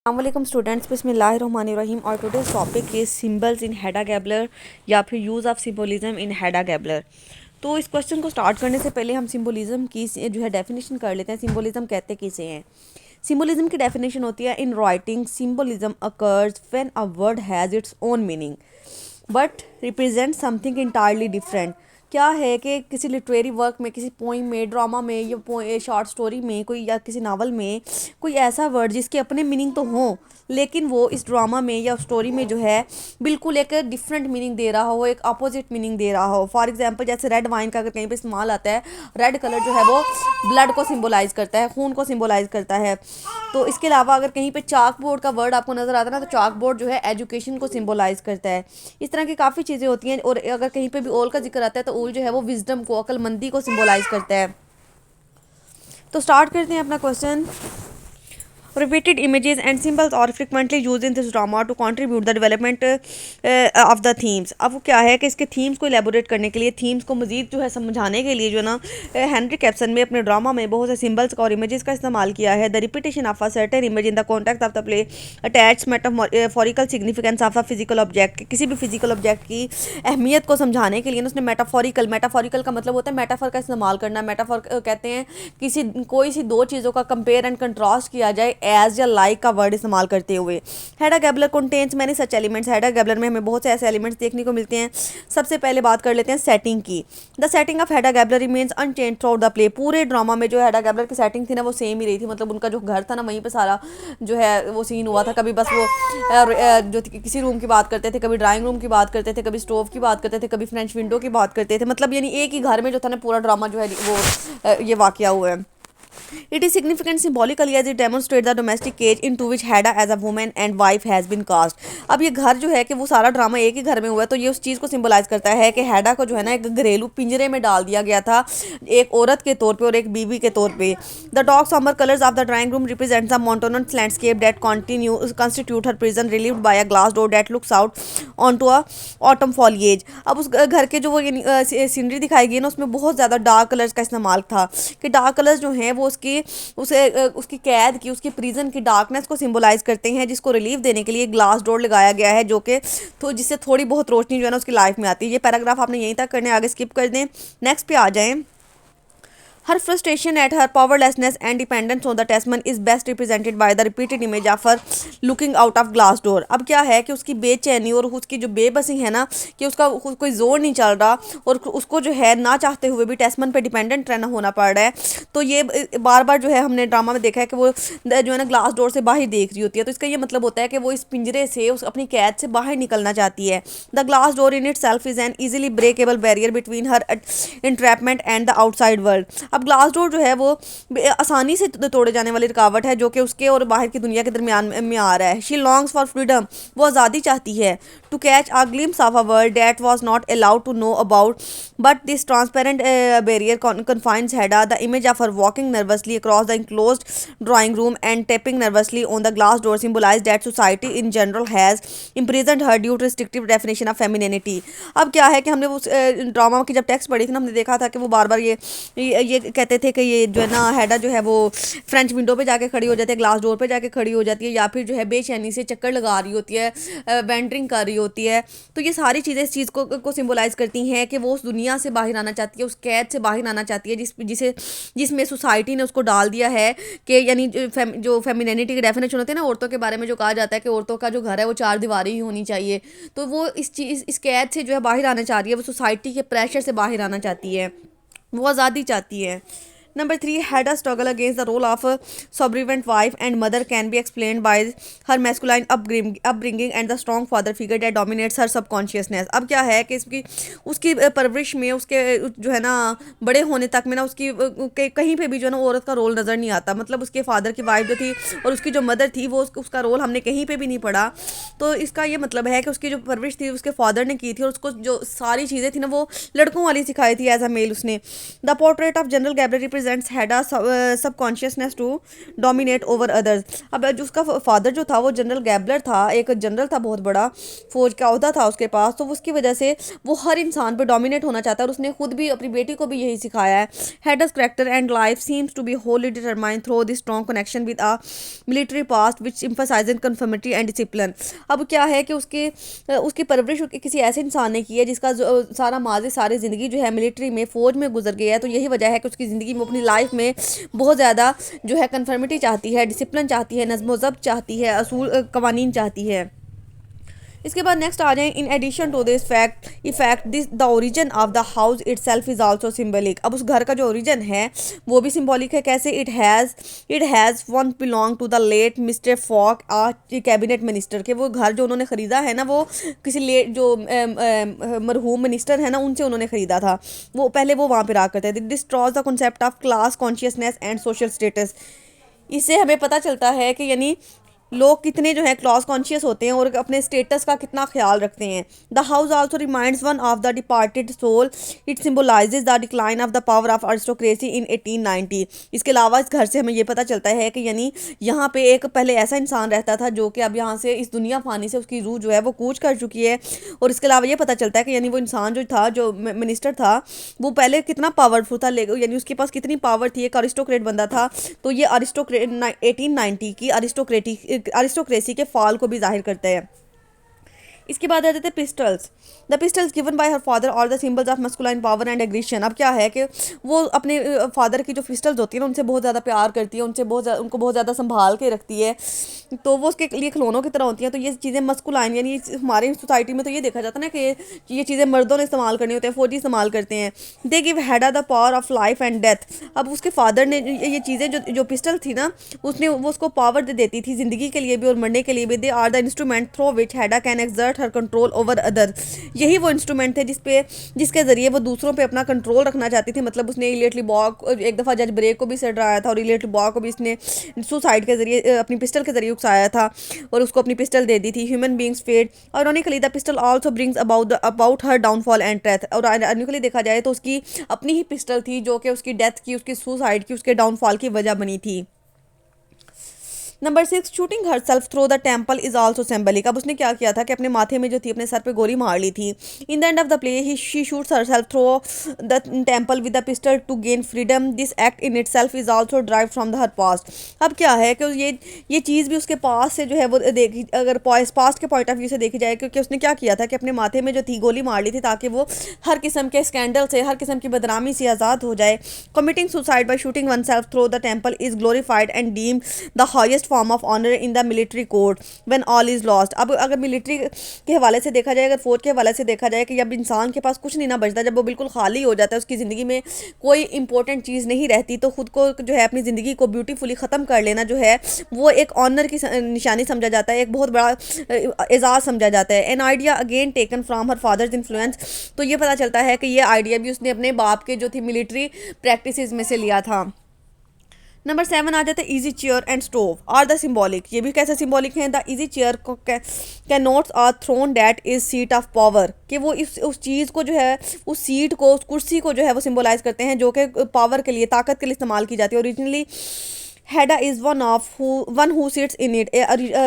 अस्सलाम स्टूडेंट्स, बिस्मिल्लाहिर्रहमानिर्रहीम। और today's topic is symbols in Hedda Gabler या फिर use of symbolism in Hedda Gabler. तो इस क्वेश्चन को स्टार्ट करने से पहले हम सिंबोलिज्म की जो है डेफिनेशन कर लेते हैं। सिंबोलिज्म कहते किसे हैं? सिंबोलिज्म की डेफिनेशन होती है, in writing symbolism occurs when a word has its own meaning but represent something entirely different. क्या है कि किसी लिटरेरी वर्क में, किसी पोइम में, ड्रामा में या शॉर्ट स्टोरी में कोई या किसी नावल में कोई ऐसा वर्ड जिसके अपने मीनिंग तो हों, लेकिन वो इस ड्रामा में या स्टोरी में जो है बिल्कुल एक डिफरेंट मीनिंग दे रहा हो, एक अपोजिट मीनिंग दे रहा हो। फॉर एग्जांपल जैसे रेड वाइन का अगर कहीं पे इस्तेमाल आता है, रेड कलर जो है वो ब्लड को सिंबलाइज करता है, खून को सिंबलाइज करता है। तो इसके अलावा अगर कहीं पे चाक बोर्ड का वर्ड आपको नज़र आता है ना, तो चाक बोर्ड जो है एजुकेशन को सिंबलाइज करता है। इस तरह की काफ़ी चीज़ें होती हैं। और अगर कहीं पे भी ओल का जिक्र आता है तो ओल जो है वो विजडम को, अक्लमंदी को सिंबलाइज करता है। तो स्टार्ट करते हैं अपना question. Repeated images and symbols are frequently used in this drama to contribute the development of the themes। अब वो क्या है कि इसके थीम्स को एलेबोरेट करने के लिए, थीम्स को मजीद जो है समझाने के लिए जो है ना, हेनरी कैप्सन में अपने ड्रामा में बहुत से सिम्बल्स का और इमेजेस का इस्तेमाल किया है। The repetition of a certain image in the context of the play attach metaphorical significance of a physical object. किसी भी फिजिकल ऑब्जेक्ट की अहमियत को समझाने के लिए उसने मेटाफोरिकल का मतलब होता है मेटाफर का इस्तेमाल करना। मेटाफर कहते हैं किसी कोई सी दो चीज़ों का कंपेयर एंड कंट्रास्ट किया जाए एज या लाइक का वर्ड इस्तेमाल करते हुए। Hedda Gabler contains many such elements. Hedda Gabler में हमें बहुत से ऐसे एलिमेंट्स देखने को मिलते हैं। सबसे पहले बात कर लेते हैं सेटिंग की। The setting of Hedda Gabler remains unchange throughout the play. पूरे ड्रामा में जो हेडा गैबलर की सेटिंग थी ना, वो सेम ही रही थी। मतलब उनका जो घर था ना, वहीं पे सारा जो है वो सीन हुआ था। कभी बस वो जो किसी रूम की बात करते थे, कभी ड्राइंग रूम की बात करते थे, कभी स्टोव की बात करते थे, कभी फ्रेंच विंडो की बात करते थे। मतलब यानी एक ही घर में जो था ना, पूरा ड्रामा जो है वो ये वाकया हुआ है। It is significant symbolically as it demonstrates the domestic cage into which Hedda as a woman and wife has been cast। अब ये घर जो है कि वो सारा ड्रामा एक ही घर में हुआ है, तो ये उस चीज़ को सिंबलाइज करता है कि हैडा को जो है ना एक घरेलू पिंजरे में डाल दिया गया था, एक औरत के तौर पे और एक बीवी के तौर पे। The dark summer colours of the drawing room represents the monotonous landscape that constitute her prison relieved by a glass door that looks out onto a autumn foliage। अब उस घर के जो वो सीनरी दिखाई गई ना, उसमें बहुत ज़्यादा डार्क कलर्स का इस्तेमाल था कि डार्क कलर्स जो हैं वो उसकी कैद की, उसकी प्रिजन की डार्कनेस को सिंबलाइज करते हैं, जिसको रिलीफ देने के लिए ग्लास डोर लगाया गया है, जो कि तो जिससे थोड़ी बहुत रोशनी जो है ना उसकी लाइफ में आती है। ये पैराग्राफ आपने यहीं तक करने, आगे स्किप कर दें, नेक्स्ट पे आ जाएं। Her frustration at her powerlessness and dependence on the testament is best represented by the repeated image of her looking out of glass door। अब क्या है कि उसकी बेचैनी और उसकी जो बेबसी है ना, कि उसका कोई जोर नहीं चल रहा और उसको जो है ना चाहते हुए भी टेस्टमेंट पे डिपेंडेंट रहना होना पड़ रहा है। तो ये बार बार जो है हमने ड्रामा में देखा है कि वो जो है ना ग्लास डोर से बाहर देख रही होती है। तो इसका ये मतलब होता है कि वो इस पिंजरे से, उस अपनी कैद से बाहर निकलना चाहती है। The glass door in itself is an easily breakable barrier between her entrapment and the outside world. अब ग्लास डोर जो है वो आसानी से तोड़े जाने वाली रुकावट है, जो कि उसके और बाहर की दुनिया के दरमियान में आ रहा है। शी लॉन्ग्स फॉर फ्रीडम, वो आज़ादी चाहती है। To catch a glimpse of a world that was not allowed to know about but this transparent barrier confines Hedda। The image of her walking nervously across the enclosed drawing room and tapping nervously on the glass door symbolized that society in general has imprisoned her due to restrictive definition of femininity। अब क्या है कि हमने उस drama की जब text पढ़ी थी ना, हमने देखा था कि वो बार बार ये कहते थे कि ये जो है ना हैडा जो है वो फ्रेंच विंडो पे जाके खड़ी हो जाती है, ग्लास डोर पे जाके खड़ी हो जाती है, या फिर जो है बेचैनी से चक्कर लगा रही होती है, वेंडरिंग कर रही होती है। तो ये सारी चीज़ें इस चीज़ को सिंबलाइज करती हैं कि वो उस दुनिया से बाहर आना चाहती है, उस कैद से बाहर आना चाहती है जिसमें सोसाइटी ने उसको डाल दिया है। कि यानी जो फेमिनिटी की डेफिनेशन होती है ना औरतों के बारे में, जो कहा जाता है कि औरतों का जो घर है वो चार दीवारी ही होनी चाहिए, तो वो इस कैद से जो है बाहर आना चाह रही है, वो सोसाइटी के प्रेशर से बाहर आना चाहती है, वो आज़ादी चाहती है। Number 3, Hedda's struggle against the role of a sovereign wife and mother can be explained by her masculine upbringing and the strong father figure that dominates her subconsciousness। अब क्या है कि उसकी परवरिश में, उसके जो है ना बड़े होने तक में ना, उसकी कहीं पे भी जो है ना औरत का रोल नज़र नहीं आता। मतलब उसके फादर की वाइफ जो थी और उसकी जो मदर थी, वो उसका रोल हमने कहीं पर भी नहीं पढ़ा। तो इसका ये मतलब है कि उसकी जो परवरिश थी उसके फादर ने की थी, और उसको जो सारी चीज़ें थी ना वो लड़कों वाली सिखाई थी एज अ मेल उसने। The portrait of general Gabriel represents Hedda subconsciousness to dominate over others। अब जो उसका फादर जो था वो जनरल गैबलर था, एक जनरल था, बहुत बड़ा फौज का ओहदा था उसके पास, तो उसकी वजह से वो हर इंसान पे डोमिनेट होना चाहता है और उसने खुद भी अपनी बेटी को भी यही सिखाया है। Hedda's character and life seems to be wholly determined through this strong connection with a military past which emphasizes conformity and discipline। अब क्या है कि उसकी परवरिश किसी ऐसे इंसान ने की है जिसका सारा माजी सारी ज़िंदगी जो है मिलिट्री में फ़ौज में गुजर गया है, तो यही वजह है कि उसकी ज़िंदगी में अपनी लाइफ में बहुत ज़्यादा जो है कन्फर्मिटी चाहती है, डिसिप्लिन चाहती है, नज़्म व ज़ब्त चाहती है, असूल कवानीन चाहती है। इसके बाद नेक्स्ट आ जाए, in addition to this fact effect this the origin of the house itself is also symbolic. अब उस घर का जो ओरिजिन है वो भी सिम्बॉलिक है। कैसे? It has one belong to the late mister Falk a cabinet minister, के वो घर जो उन्होंने ख़रीदा है ना वो किसी लेट जो मरहूम मिनिस्टर है ना उनसे उन्होंने ख़रीदा था, वो पहले वो वहाँ पर रहा करते थे। Destroys the concept of class consciousness and social status. इससे हमें पता चलता है कि यानी लोग कितने जो है क्लॉस कॉन्शियस होते हैं और अपने स्टेटस का कितना ख्याल रखते हैं। The house also reminds one of the departed soul, it symbolises the decline of the power of aristocracy in 1890। इसके अलावा इस घर से हमें ये पता चलता है कि यानी यहाँ पे एक पहले ऐसा इंसान रहता था जो कि अब यहाँ से इस दुनिया फानी से उसकी रूह जो है वो कूच कर चुकी है। और इसके अलावा ये पता चलता है कि यानी वो इंसान जो था, जो मिनिस्टर था, वो पहले कितना पावरफुल था, यानी उसके पास कितनी पावर थी, एक अरिस्टोक्रेट बंदा था। तो ये अरिस्टोक्रेट 1890 की अरिस्टोक्रेसी के फॉल को भी जाहिर करते हैं। इसके बाद आ जाते हैं pistols. The pistols given by her father और the symbols of masculine power and aggression. अब क्या है कि वो अपने फादर की जो पिस्टल्स होती है ना उनसे बहुत ज़्यादा प्यार करती है, उनको बहुत ज़्यादा संभाल के रखती है, तो वो उसके लिए खिलौनों की तरह होती हैं। तो ये चीज़ें मस्कुलाइन यानी हमारी सोसाइटी में तो ये देखा जाता है ना कि ये चीज़ें मर्दों ने इस्तेमाल करनी होती हैं, फौजी इस्तेमाल करते हैं। They give Hedda the power of life and death. अब उसके फादर ने ये चीज़ें जो पिस्टल थी ना वो उसको पावर दे देती थी ज़िंदगी के लिए भी और मरने के लिए भी। They are the instrument through which Hedda can exert her control over other. यही वो इंस्ट्रूमेंट थे जिसके ज़रिए वो दूसरों पे अपना कंट्रोल रखना चाहती थी। मतलब उसने इलियटली बॉग, एक दफ़ा जज ब्रेक को भी सर डराया था और इलियटली बॉग को भी इसने सुसाइड के ज़रिए अपनी पिस्टल के ज़रिए उकसाया था और उसको अपनी पिस्टल दे दी थी। ह्यूमन बींग्स फेट और ironically the pistol also brings about her downfall and death. और इरोनिकली देखा जाए तो उसकी अपनी ही पिस्टल थी जो कि उसकी डेथ की, उसकी सुसाइड की, उसके डाउनफॉल की वजह बनी थी। Number 6, shooting her self through the temple is also symbolic. अब उसने क्या किया था कि अपने माथे में जो थी अपने सर पे गोली मार ली थी। In the end of the play she shoots herself through the temple with the pistol to gain freedom. This act in itself is also drive from the her past. अब क्या है कि ये चीज़ भी उसके पास से जो है वो देखी, अगर पास्ट के पॉइंट ऑफ व्यू से देखी जाए, क्योंकि उसने क्या किया था कि अपने माथे में जो थी गोली मार ली थी ताकि वो हर किस्म के स्कैंडल से, हर किस्म की बदनामी से आज़ाद हो जाए। Committing suicide by shooting oneself through the temple is glorified and deem the highest form of honour in the military code when all is lost. अब अगर मिलिट्री के हवाले से देखा जाए, अगर फौज के हवाले से देखा जाए कि जब इंसान के पास कुछ नहीं ना बचता, जब वो बिल्कुल खाली हो जाता है, उसकी ज़िंदगी में कोई इंपॉर्टेंट चीज़ नहीं रहती, तो खुद को जो है अपनी ज़िंदगी को ब्यूटीफुली ख़त्म कर लेना जो है वो एक ऑनर की निशानी समझा जाता है, एक बहुत बड़ा एजाज़ समझा जाता है। An idea again taken from her father's influence. तो ये पता चलता है कि ये आइडिया भी उसने अपने बाप के जो थी मिलिट्री प्रैक्टिसेस में से लिया था। नंबर 7 आ जाता है easy chair and stove are the symbolic. ये भी कैसे सिम्बॉलिक हैं? The easy chair connotes are throne that is seat of power, कि वो उस चीज़ को जो है, उस सीट को, उस कुर्सी को जो है वो सिम्बोलाइज करते हैं जो कि पावर के लिए, ताकत के लिए इस्तेमाल की जाती है। Originally Hedda is one who sits in it.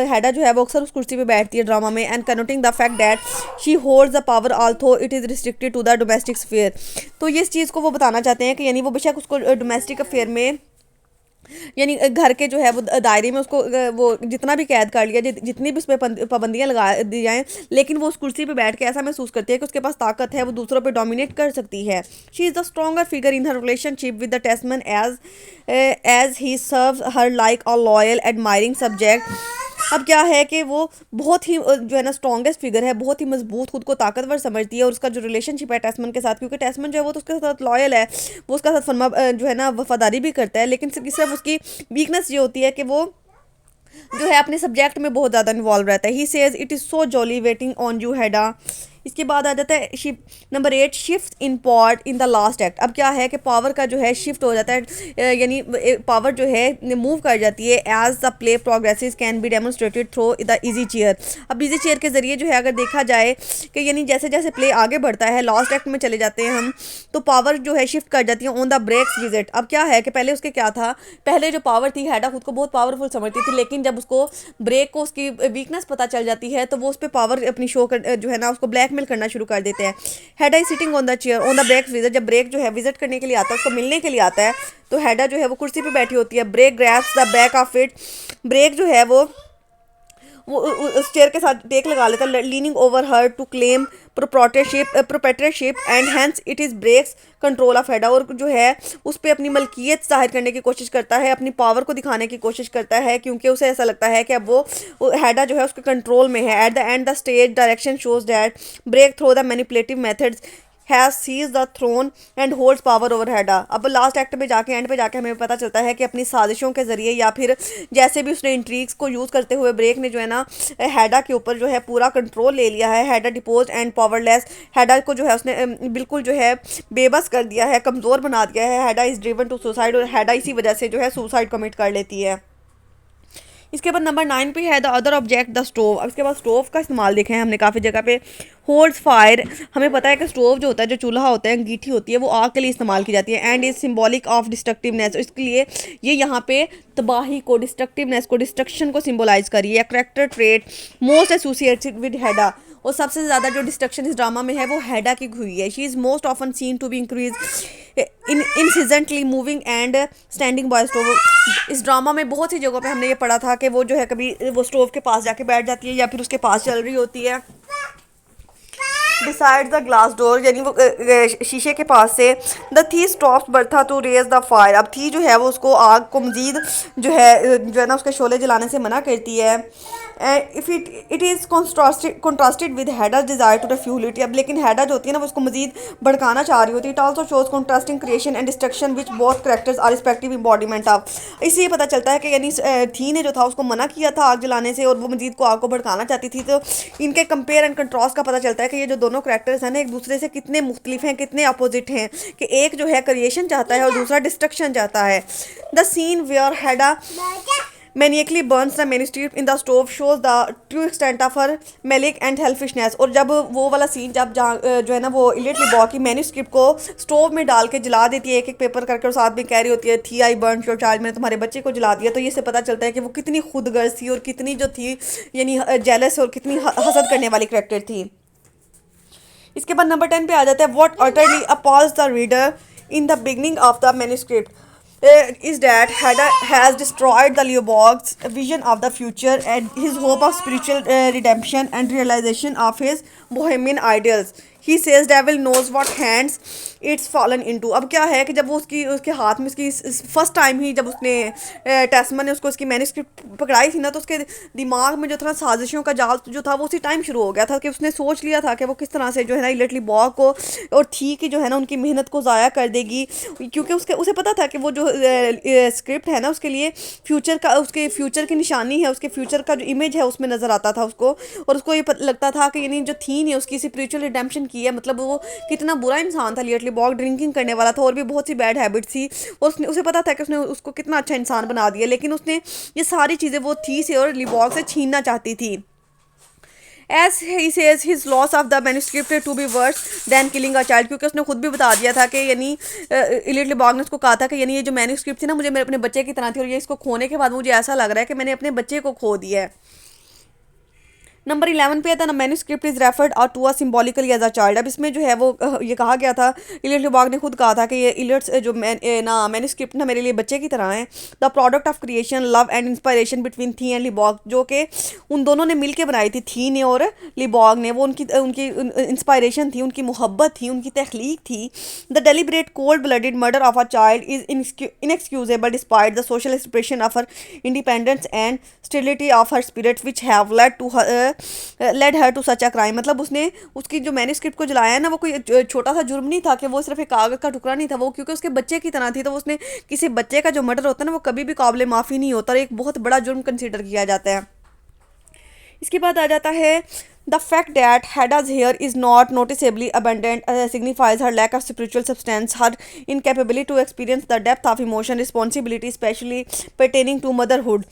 Hedda जो है वो अक्सर उस कुर्सी पे बैठती है ड्रामा में। And connoting the fact that she holds the power although it is restricted to the domestic sphere. तो ये इस चीज़ को वो बताना चाहते हैं कि यानी वो बेशक उसको डोमेस्टिक अफेयर में, यानी घर के जो है वो दायरे में उसको वो जितना भी कैद कर लिया, जितनी भी उस पर पाबंदियाँ लगा दी जाएँ, लेकिन वो उस कुर्सी पे बैठ के ऐसा महसूस करती है कि उसके पास ताकत है, वो दूसरों पे डोमिनेट कर सकती है। She is the stronger figure in her relationship with the Tesman as he serves her like a loyal admiring subject. अब क्या है कि वो बहुत ही जो है ना स्ट्रॉन्गेस्ट फिगर है, बहुत ही मजबूत, खुद को ताकतवर समझती है। और उसका जो रिलेशनशिप है टेस्टमैन के साथ, क्योंकि टेस्टमैन जो है वो तो उसके साथ लॉयल है, वो उसका साथ फरमा जो है ना वफादारी भी करता है, लेकिन सिर्फ उसकी वीकनेस ये होती है कि वो जो है अपने सब्जेक्ट में बहुत ज़्यादा इन्वॉल्व रहता है। He says it is so jolly waiting on you Hedda. इसके बाद आ जाता है number 8, shift in part in the last act. अब क्या है कि पावर का जो है शिफ्ट हो जाता है, यानी पावर जो है मूव कर जाती है as the play progresses, can be demonstrated through the easy chair. अब इजी चेयर के ज़रिए जो है अगर देखा जाए कि यानी जैसे जैसे प्ले आगे बढ़ता है, लास्ट एक्ट में चले जाते हैं हम, तो पावर जो है शिफ्ट कर जाती है ऑन द ब्रेक्स विजिट। अब क्या है कि पहले उसके क्या था, पहले जो पावर थी हैडा खुद को बहुत पावरफुल समझती थी, लेकिन जब उसको ब्रेक को उसकी वीकनेस पता चल जाती है तो वो उस पर पावर अपनी शो कर जो है ना उसको ब्लैकमेल करना शुरू कर देते हैं। Hedda is sitting on the chair on the Brack visit. जब ब्रेक जो है विजिट करने के लिए आता है, उसको मिलने के लिए आता है, तो हैडा जो है वो कुर्सी पे बैठी होती है। Brack grabs the back of it. Brack जो है वो उस चेयर के साथ टेक लगा लेता है, leaning over her to claim proprietorship and hence it is Brack's control of Hedda. और जो है उस पर अपनी मलकियत जाहिर करने की कोशिश करता है, अपनी पावर को दिखाने की कोशिश करता है, क्योंकि उसे ऐसा लगता है कि अब वो हैडा जो है उसके कंट्रोल में है। At the end the stage direction shows that Brack through the manipulative methods has seize the throne and holds power over Hedda. अब लास्ट एक्ट में जाके एंड पे जाके हमें पता चलता है कि अपनी साजिशों के ज़रिए या फिर जैसे भी उसने इंट्रीग्स को यूज़ करते हुए ब्रेक ने जो है ना हैडा के ऊपर जो है पूरा कंट्रोल ले लिया है। हैडा डिपोज एंड पावरलेस। हैडा को जो है उसने बिल्कुल जो है बेबस कर दिया है, कमज़ोर बना दिया है। हैडा इज़ ड्रिवन टू सुसाइड, और हैडा इसी वजह से जो है सुसाइड कमिट कर लेती है। इसके बाद नंबर 9 पे है the other object the stove. अब इसके बाद स्टोव का इस्तेमाल देखे हैं हमने काफ़ी जगह पे। Holds fire. हमें पता है कि स्टोव जो होता है, जो चूल्हा होता है, अंगीठी होती है, वो आग के लिए इस्तेमाल की जाती है। And is symbolic of डिस्ट्रक्टिवनेस। इसके लिए ये यहाँ पे तबाही को, डिस्ट्रक्टिवनेस को, डिस्ट्रक्शन को सिम्बोलाइज करी है। Character trait most associated with Hedda. और सबसे ज़्यादा जो डिस्ट्रक्शन इस ड्रामा में है वो हैडा की हुई है। She is most often seen to be increase incidentally moving and standing by stove. इस ड्रामा में बहुत सी जगहों पे हमने ये पढ़ा था कि वो जो है कभी वो स्टोव के पास जाके बैठ जाती है या फिर उसके पास चल रही होती है। डिसाइड द ग्लास डोर, यानी वो शीशे के पास से। The Thea stops Berta to raise the fire. अब थी जो है वो उसको आग को मजीद जो है ना उसके शोले जलाने से मना करती है। If it is contrasted with Hedda's desire to रिफ्यूलिटी। अब लेकिन हैडा जो होती है ना वो उसको मजीद भड़काना चाह रही होती है। It also shows contrasting creation and destruction which both characters are respective embodiment of. इससे ये पता चलता है कि यानी थी ने जो था उसको मना किया था आग जलाने से, और वो मजीद को आग को भड़काना चाहती थी। तो इनके कंपेयर एंड कंट्रास्ट का पता चलता है कि ये जो दोनों करेक्टर्स हैं ना एक दूसरे से कितने मुख्तलिफ हैं, कितने अपोजिट हैं, कि एक जो है क्रिएशन चाहता है और दूसरा डिस्ट्रक्शन चाहता है। The scene where Hedda maniacally burns the manuscript in the stove shows the true extent of her malice and hellishness. और जब वो वाला सीन जब जो है ना वो इलियट लिबॉ की मैन्यूस्क्रिप्ट को स्टोव में डाल के जला देती है एक एक पेपर करके, और साथ में कह रही होती है थी आई बर्न योर चाइल्ड, मैंने तुम्हारे बच्चे को जला दिया। तो ये से पता चलता है कि वो कितनी खुदगर्ज थी और कितनी जो थी यानी जेलस और कितनी हसद करने वाली करेक्टर थी। इसके बाद नंबर 10 पे आ जाता है what utterly appalls the reader in the beginning of the manuscript is that Hadda has destroyed the Leoborg's vision of the future and his hope of spiritual redemption and realization of his bohemian ideals. He says devil knows what hands it's fallen into. अब क्या है कि जब वो उसके हाथ में उसकी फर्स्ट टाइम ही जब उसने टेस्मा ने उसको उसकी मैन्यूस्क्रिप्ट पकड़ाई थी ना, तो उसके दिमाग में जो था साजिशों का जाल जो था वो उसी टाइम शुरू हो गया था कि उसने सोच लिया था कि वो किस तरह से जो है ना इलियट लिबॉ को और थी कि जो है ना उनकी मेहनत को ज़ाया कर देगी, क्योंकि उसे पता था कि वो जो स्क्रिप्ट है ना उसके लिए उसके फ्यूचर की निशानी है, उसके फ्यूचर का जो इमेज है उसमें नज़र आता था उसको, और उसको ये लगता था कि यानी जो थी नहीं उसकी स्पिरिचुअल रिडेम्पशन की है, मतलब वो कितना बुरा इंसान था इलियट लिबॉ, ड्रिंकिंग करने वाला था और भी बहुत सी बैड हैबिट्स थी, और उसे पता था कि उसने उसको कितना अच्छा इंसान बना दिया, लेकिन उसने ये सारी चीज़ें वो थी से और लिबॉ से छीनना चाहती थी। As he says his loss of the manuscript to be worse than killing a child, क्योंकि उसने खुद भी बता दिया था कि यानी इलियट लिबॉ ने उसको कहा था कि यानी ये जो मैन्यूस्क्रिप्ट थी ना मुझे मेरे अपने बच्चे की तरह थी, और ये इसको खोने के बाद मुझे ऐसा लग रहा है कि मैंने अपने बच्चे को खो दिया है। नंबर 11 पे था ना मैन्यूस्क्रिप्ट इज रेफर्ड और to a symbolically as a child. अब इसमें जो है वो ये कहा गया था, इलियट लिबॉ ने खुद कहा था कि ये इलियट्स जो मैन्यूस्क्रिप्ट ना मेरे लिए बच्चे की तरह है। The product of creation love and inspiration between थी एंड लिबॉ, जो कि उन दोनों ने मिल के बनाई थी ने और लिबॉ ने, वो उनकी इंस्पायरेशन थी, उनकी मोहब्बत थी, उनकी तख्लीक थी। The deliberate cold blooded murder of a child is inexcusable despite the social expression of her independence and stability of her spirit which have led her to such a crime. मतलब उसने उसकी जो मैन्यूस्क्रिप्ट को जलाया है ना वो कोई छोटा सा जुर्म नहीं था, कि वो सिर्फ एक कागज़ का टुकड़ा नहीं था, वो क्योंकि उसके बच्चे की तरह थी, तो उसने किसी बच्चे का जो मर्डर होता है ना वो कभी भी काबिल माफ़ी नहीं होता और एक बहुत बड़ा जुर्म कंसिडर किया जाता है। इसके बाद आ जाता है The fact that Hedda's hair is not noticeably abundant signifies her lack of spiritual substance, her incapability to experience the depth of emotion, responsibility, especially pertaining to motherhood.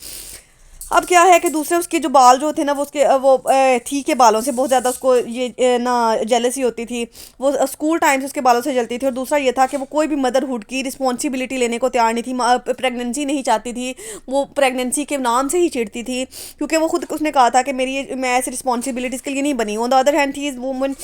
अब क्या है कि दूसरे उसके जो बाल जो थे ना वो उसके थी के बालों से बहुत ज़्यादा उसको ये ना जेलसी होती थी। वो स्कूल टाइम से उसके बालों से जलती थी। और दूसरा ये था कि वो कोई भी मदरहुड की रिस्पॉन्सिबिलिटी लेने को तैयार नहीं थी, प्रेगनेंसी नहीं चाहती थी। वो प्रेगनेंसी के नाम से ही चिढ़ती थी, क्योंकि वो खुद उसने कहा था कि मैं ऐसी रिस्पॉन्सिबिलिटीज़ के लिए नहीं बनी हूँ। ऑन द अदर हैंड थी is woman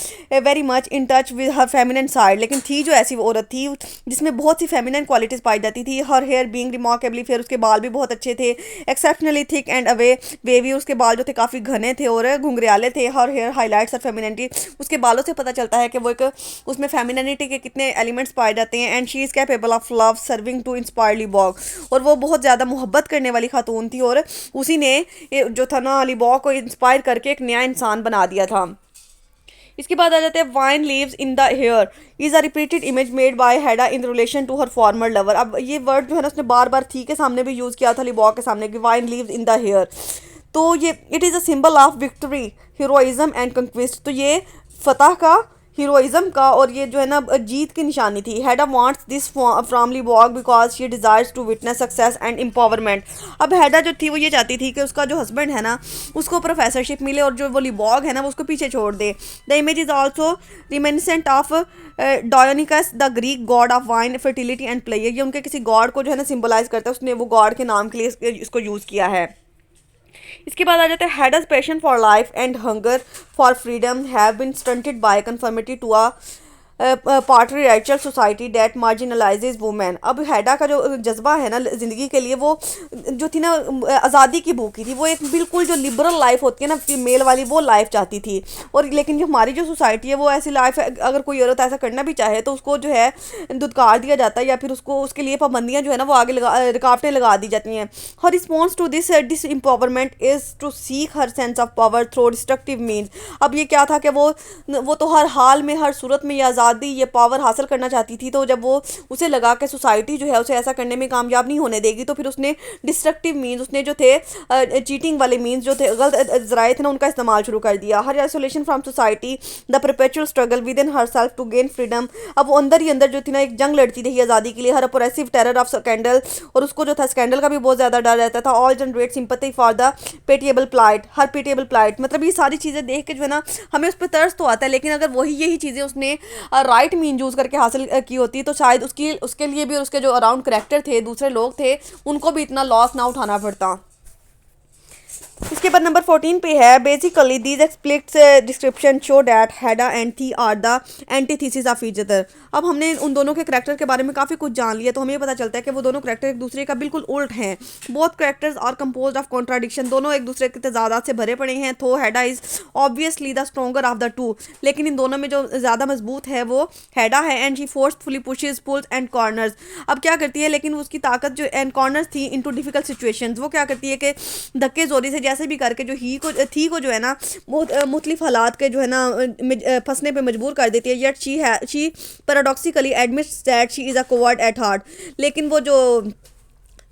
very much in touch with her feminine side, लेकिन थी जो ऐसी औरत थी जिसमें बहुत सी फेमिनिन क्वालिटीज़ पाई जाती थी। Her hair being remarkably fair, उसके बाल भी बहुत अच्छे थे, exceptionally thick and away wavy, उसके बाल जो थे काफ़ी घने थे और घुंघराले थे। हर हेयर हाईलाइट्स और फेमिनिटी, उसके बालों से पता चलता है कि वो एक उसमें फेमिनिटी के कितने एलिमेंट्स पाए जाते हैं। And she is capable of love serving to inspire Lovborg, और वो बहुत ज़्यादा मोहब्बत करने वाली खातून थी, और उसी ने जो था ना लिबॉग को इंस्पायर करके एक नया इंसान बना दिया था। इसके बाद आ जाते हैं vine leaves in the hair is a repeated image made by Hedda in relation to her former lover. अब ये वर्ड जो है ना उसने बार बार थी के सामने भी यूज़ किया था, लिबॉग के सामने, कि vine leaves in the hair. तो ये it is a symbol of victory, heroism and conquest. तो ये फतह का, हीरोइज्म का और ये जो है ना जीत की निशानी थी। Hedda wants this from Lovborg because she desires to witness success and empowerment. अब हैडा जो थी वो ये चाहती थी कि उसका जो हस्बैंड है ना उसको प्रोफेसरशिप मिले, और जो वो लिबॉग है ना वो उसको पीछे छोड़ दे। The image is also reminiscent of Dionysus the Greek god of wine fertility and play. ये उनके किसी गॉड को जो है ना सिम्बलाइज करता है, उसने वो गॉड के नाम के लिए इसको यूज़ किया है। इसके बाद आ जाते हैं Hedda's passion for life and hunger for freedom have been stunted by conformity to a patriarchal society that marginalises women. अब हैडा का जो जज्बा है ना ज़िंदगी के लिए, वो जो थी ना आज़ादी की भूखी थी। वो एक बिल्कुल जो लिबरल लाइफ होती है ना फीमेल वाली, वो लाइफ चाहती थी। और लेकिन जो हमारी जो सोसाइटी है वो ऐसी लाइफ, अगर कोई औरत ऐसा करना भी चाहे तो उसको जो है दुत्कार दिया जाता है, या फिर उसको उसके लिए पाबंदियाँ जो है ना वो आगे रुकावटें लगा दी जाती हैं। Her response to this disempowerment is to seek her sense of power through destructive means. अब ये क्या था कि वो तो हर हाल में, हर सूरत में ये आज़ादी, ये पावर हासिल करना चाहती थी। तो जब वो उसे लगा कि सोसाइटी जो है उसे ऐसा करने में कामयाब नहीं होने देगी, तो फिर उसने डिस्ट्रक्टिव मीन्स, उसने जो थे चीटिंग वाले मीन्स जो थे, गलत जराए थे ना, उनका इस्तेमाल शुरू कर दिया। Her isolation from society, the perpetual struggle within herself to gain freedom. अब वो अंदर ही अंदर जो थी ना एक जंग लड़ती रही आज़ादी के लिए। हर अपोरेसिव टेरर ऑफ स्कैंडल, और उसको जो था स्कैंडल का भी बहुत ज़्यादा डर रहता था। All generate sympathy for the pitiable plight, her pitiable plight. मतलब ये सारी चीज़ें देख के जो है ना हमें उस पर तरस तो आता है, लेकिन अगर वही यही चीज़ें उसने राइट मीन यूज़ करके हासिल की होती तो शायद उसके लिए भी और उसके जो अराउंड करेक्टर थे, दूसरे लोग थे, उनको भी इतना लॉस ना उठाना पड़ता। इसके बाद नंबर 14 पे है basically these explicit description show that Hedda and Thea are the antithesis of each other. अब हमने उन दोनों के करैक्टर के बारे में काफ़ी कुछ जान लिया, तो हमें पता चलता है कि वो दोनों करैक्टर एक दूसरे का बिल्कुल उल्ट हैं। Both characters are composed of contradiction, दोनों एक दूसरे के तजादात से भरे पड़े हैं। तो Hedda is obviously the stronger of the two, लेकिन इन दोनों में जो ज़्यादा मजबूत है वो हैडा है। And she forcefully pushes pulls and corners. अब क्या करती है, लेकिन उसकी ताकत जो एंड कॉर्नर्स थी इनटू डिफिकल्ट सिचुएशंस, वो क्या करती है कि धक्के जोरी से जैसे भी करके जो थी को जो है ना मुख्तलिफ हालात के जो है ना फंसने पे मजबूर कर देती है। Yet she paradoxically admits that she is a coward at heart. लेकिन वो जो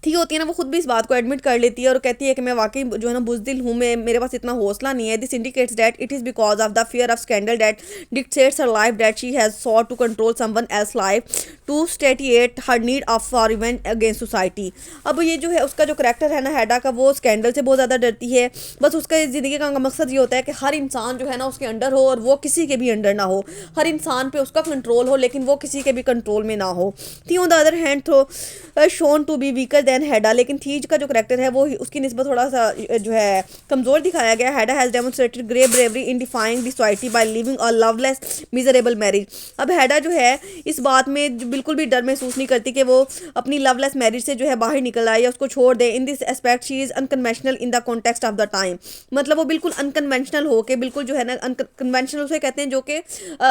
थी होती है ना वो खुद भी इस बात को एडमिट कर लेती है और कहती है कि मैं वाकई जो है ना बुज़दिल हूँ, मैं मेरे पास इतना हौसला नहीं है। This indicates that it is because of the fear of scandal that dictates her life that she has sought to control someone else life to satiate her need of for revenge against society. अब ये जो है उसका जो character है ना हैडा का, वो स्कैंडल से बहुत ज़्यादा डरती है। बस उसका ज़िंदगी का मकसद ये होता है कि हर इंसान जो है ना उसके अंडर हो और वो किसी के भी अंडर ना हो। हर इंसान पे उसका कंट्रोल हो लेकिन वो किसी के भी कंट्रोल में ना हो। Thea on the other hand through shown to be weaker than Hedda, लेकिन थीज का जो करैक्टर है वो उसकी निस्बत थोड़ा सा जो है कमज़ोर दिखाया गया। Hedda has demonstrated great bravery in defying the society by living a loveless miserable marriage. अब हैडा जो है इस बात में बिल्कुल भी डर महसूस नहीं करती कि वो अपनी लवलेस मैरिज से जो है बाहर निकल आए या उसको छोड़ दे। In this aspect she is unconventional in the context of the time, मतलब वो बिल्कुल अनकन्वेंशनल हो के, बिल्कुल जो है ना अनकन्वेंशनल उसे कहते हैं जो कि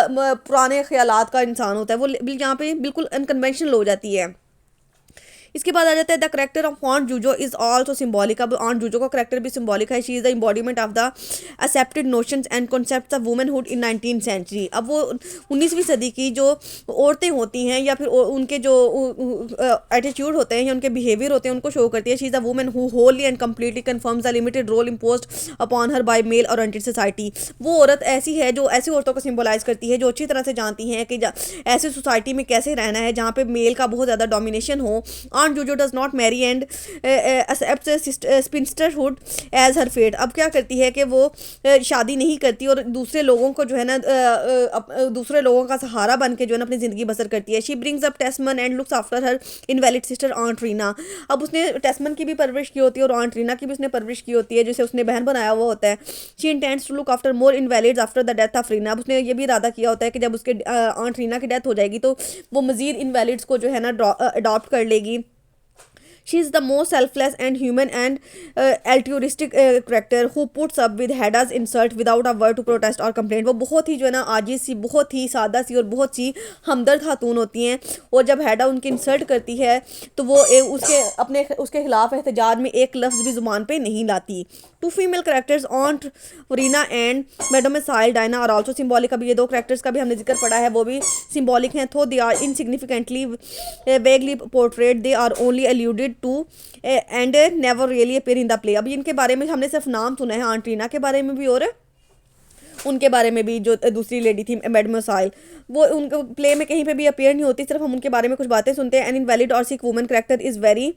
पुराने ख्यालात का इंसान होता है, वो यहाँ पे बिल्कुल अनकन्वेंशनल हो जाती है। इसके बाद आ जाता है the character of Aunt Juju is also symbolic. अब ऑन जूजो का करेक्टर भी सिम्बॉलिक है। She is the embodiment of the accepted notions and concepts of womanhood in 19th century. अब वो 19वीं सदी की जो औरतें होती हैं या फिर उनके जो एटीट्यूड होते हैं या उनके बिहेवियर होते हैं उनको शो करती है। She is a woman who wholly and completely conforms the limited role imposed upon her by male oriented society. वो औरत ऐसी है जो ऐसी औरतों को सिम्बोलाइज करती है जो अच्छी तरह से जानती हैं कि ऐसी सोसाइटी में कैसे रहना है जहाँ पे मेल का बहुत ज़्यादा डोमिनेशन हो। Aunt Juju does not marry and accepts spinsterhood as her fate. अब क्या करती है कि वो शादी नहीं करती और दूसरे लोगों को जो है ना दूसरे लोगों का सहारा बन के जो है ना अपनी ज़िंदगी बसर करती है। She brings up Tesman and looks after her invalid sister Aunt Rina. अब उसने टेस्मन की भी परवरिश की होती है और ऑन्ट रीना की भी उसने परवरिश की होती है जिसे उसने बहन बनाया हुआ होता है। She intends to look after more invalids after the death of Rina. अब उसने ये भी इरादा किया होता है कि जब उसके ऑन्ट रीना की डेथ हो जाएगी तो वो मज़ीद इनवैलिड्स को जो है ना अडॉप्ट कर लेगी। She is the most selfless and human and altruistic character who puts up with Hedda's insult without a word to protest or complain। वो बहुत ही जो है ना आजिज़ सी, बहुत ही सादा सी और बहुत सी हमदर्द खातून होती हैं और जब हैडा उनकी इंसल्ट करती है तो वो उसके खिलाफ एहतजाज में एक लफ्ज़ भी ज़ुबान पे नहीं लाती। Two female characters Aunt Rina and Mademoiselle Diana are also symbolic. अभी ये दो करेक्टर्स का भी हमने जिक्र पढ़ा है वो भी सिम्बॉलिक हैं। Though they are insignificantly vaguely portrayed they are only alluded to and never really appear in the play. अभी इनके बारे में हमने सिर्फ नाम सुना है, आंट रीना के बारे में भी और उनके बारे में भी जो दूसरी लेडी थी मेडमोसाइल वो उनके प्ले में कहीं पे भी अपीयर नहीं होती, सिर्फ हम उनके बारे में कुछ बातें सुनते हैं। एन इनवैलिड और sick woman character is very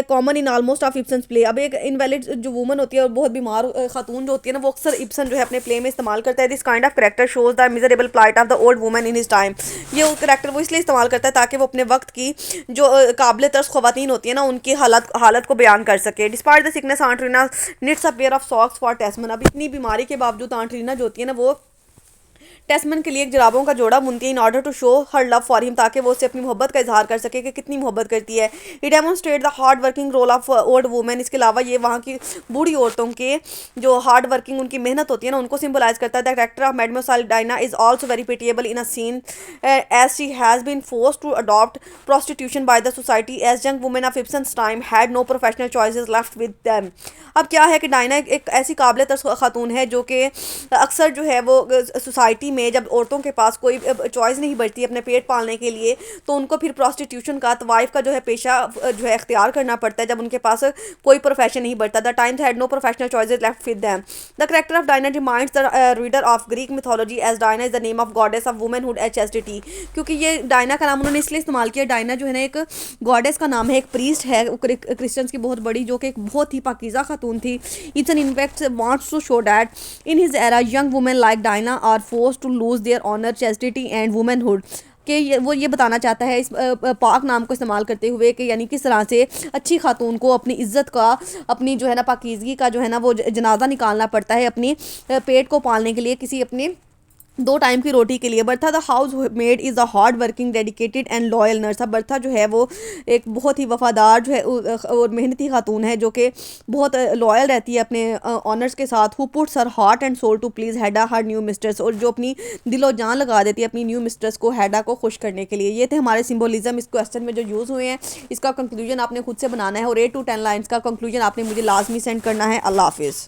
common in almost of Ibsen's play. अब एक इनवैलिड जो वुमन होती है और बहुत बीमार खातून जो होती है ना वो अक्सर इब्सन जो है अपने प्ले में इस्तेमाल करता है। This kind of character shows the miserable plight of the old woman in his time. ये करेक्टर वो इसलिए इस्तेमाल करता है ताकि वो अपने वक्त की जो काबिल तर्स ख़वातीन होती है ना उनकी हालत को बयान कर सके। Despite the sickness Aunt Rina needs a pair of socks for Tesman. अब इतनी बीमारी के बावजूद आंट रीना जो होती है ना वो टेस्मन के लिए एक जुराबों का जोड़ा बुनती है in order to show her love for him, ताकि वो उससे अपनी मोहब्बत का इजहार कर सके कि कितनी मोहब्बत करती है। ये demonstrate the hard working role of old women. इसके अलावा ये वहाँ की बूढ़ी औरतों के जो हार्ड वर्किंग उनकी मेहनत होती है ना उनको सिम्बलाइज करता है। The character of Mademoiselle Diana is also very pitiable in a scene as she has been forced to adopt prostitution by the society as young women of Ibsen's time had no professional choices left with them. अब क्या है कि Diana एक ऐसी काबिल तर्स खातून है जो कि अक्सर जो है वो सोसाइटी में जब औरतों के पास कोई चॉइस नहीं बचती अपने पेट पालने के लिए तो उनको फिर प्रोस्टिट्यूशन का तवाइफ का जो है पेशा जो है इख्तियार करना पड़ता है जब उनके पास कोई प्रोफेशन नहीं बचता। The times had no professional choices left with them. The character of Diana reminds the reader of Greek mythology as Diana is the name of goddess of womanhood and chastity. क्योंकि ये Diana का नाम उन्होंने इसलिए इस्तेमाल किया, Diana जो है ना एक गॉडेस का नाम है, एक प्रीस्ट है क्रिश्चियंस की बहुत बड़ी जो कि एक बहुत ही पाकीज़ा खातून थी। It's an in fact wants to show that in his era young women like Diana are forced to lose their honour chastity and womanhood. कि वो ये बताना चाहता है इस पाक नाम को इस्तेमाल करते हुए कि यानी किस तरह से अच्छी खातून को अपनी इज़्ज़त का, अपनी जो है ना पाकीज़गी का जो है ना वो जनाजा निकालना पड़ता है अपनी पेट को पालने के लिए, किसी अपनी 2 टाइम की रोटी के लिए। Bertha the house made is a hard working dedicated and loyal nurse. अब बर्था जो है वो एक बहुत ही वफादार जो है और मेहनती खातून है जो कि बहुत लॉयल रहती है अपने ऑनर्स के साथ। Who puts her heart and soul to please Hedda her new mistress, और जो अपनी दिलो जान लगा देती है अपनी न्यू मिस्ट्रेस को, हैडा को खुश करने के लिए। ये थे हमारे सिम्बोलिज्म इस क्वेश्चन में जो यूज़ हुए हैं। इसका कंक्लूजन आपने खुद से बनाना है और 8 to 10 लाइन्स का कंक्लूजन आपने मुझे लाजमी सेंड करना है। अल्लाह हाफिज़।